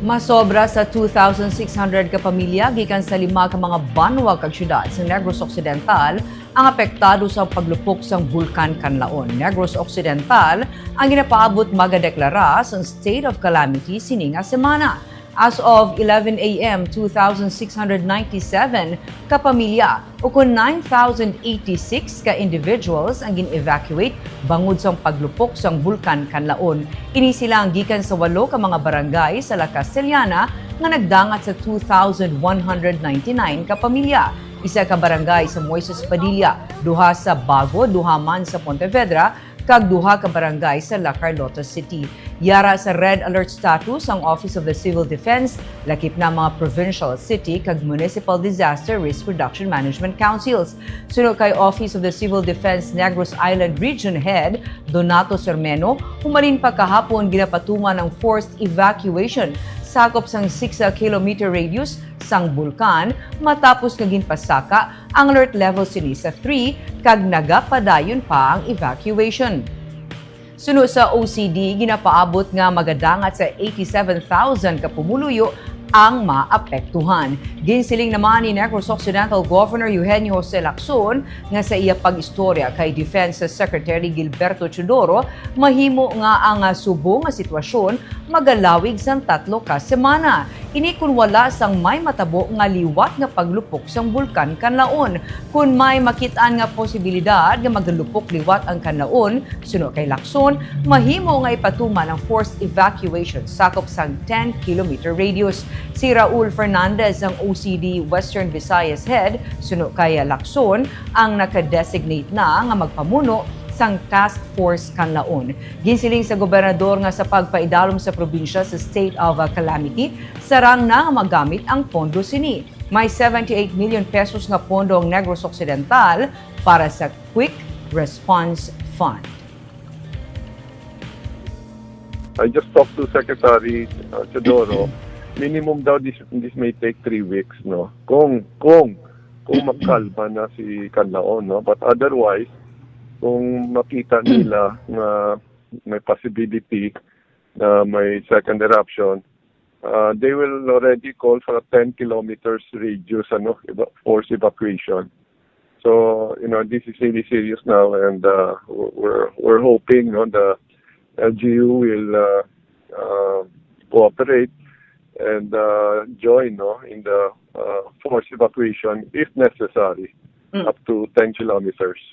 Masobra sa 2,600 ka pamilya gikan sa 5 ka mga banwa kag syudad sa Negros Occidental ang apektado sa paglupok sang bulkan Kanlaon. Negros Occidental ang ginapaabot magadeklara sa state of calamity sini nga semana. As of 11 a.m., 2,697 ka pamilya o kun 9,086 ka individuals ang gin-evacuate bangod sa paglupok sang bulkan Kanlaon. Ini sila ang gikan sa 8 ka mga barangay sa La Castellana nga nagdangat sa 2,199 ka pamilya. Isa ka barangay sa Moises Padilla, duha sa Bago, duha man sa Pontevedra, kag duha ka barangay sa La Carlota City. Yara sa red alert status ang Office of the Civil Defense, lakip na mga provincial, city kag municipal disaster risk reduction management councils. Sunod kay Office of the Civil Defense Negros Island Region Head Donato Sermeno, humalin pa kahapon ginapatuman ang forced evacuation sakop sang 6 kilometer radius sang bulkan matapos nga ginpasaka ang alert level sini sa 3 kag nagapadayon pa ang evacuation. Sunod sa OCD, ginapaabot nga magadangat sa 87,000 ka pumuluyo ang maapektuhan. Ginsiling naman ni Negros Occidental Governor Eugenio Jose Lacson nga sa iya pag-istorya kay Defense Secretary Gilberto Chodoro, mahimo nga ang subong nga sitwasyon magalawig sang 3 ka semana. Ini kun wala sang may matabo nga liwat nga paglupok sang bulkan Kanlaon. Kun may makitaan nga posibilidad nga magalupok liwat ang Kanlaon, suno kay Lacson, mahimo nga ipatuman ang forced evacuation sakop sang 10 kilometer radius. Si Raul Fernandez, ang OCD Western Visayas Head, suno kay Lacson, ang nakadesignate na nga magpamuno sang Task Force Kanlaon. Ginsiling sa gobernador nga sa pagpaidalom sa probinsya sa state of calamity, sarang na nga magamit ang pondo sini. May 78 million pesos nga pondo ang Negros Occidental para sa Quick Response Fund. I just talked to Secretary Chodoro. Minimum daw this may take 3 weeks, no? Kung magkalma na si Kanlaon, no? But otherwise, kung makita nila na may possibility na may second eruption, they will already call for a 10 kilometers radius force evacuation. So, this is really serious now, and we're hoping the LGU will cooperate and join in the force evacuation if necessary, up to 10 kilometers.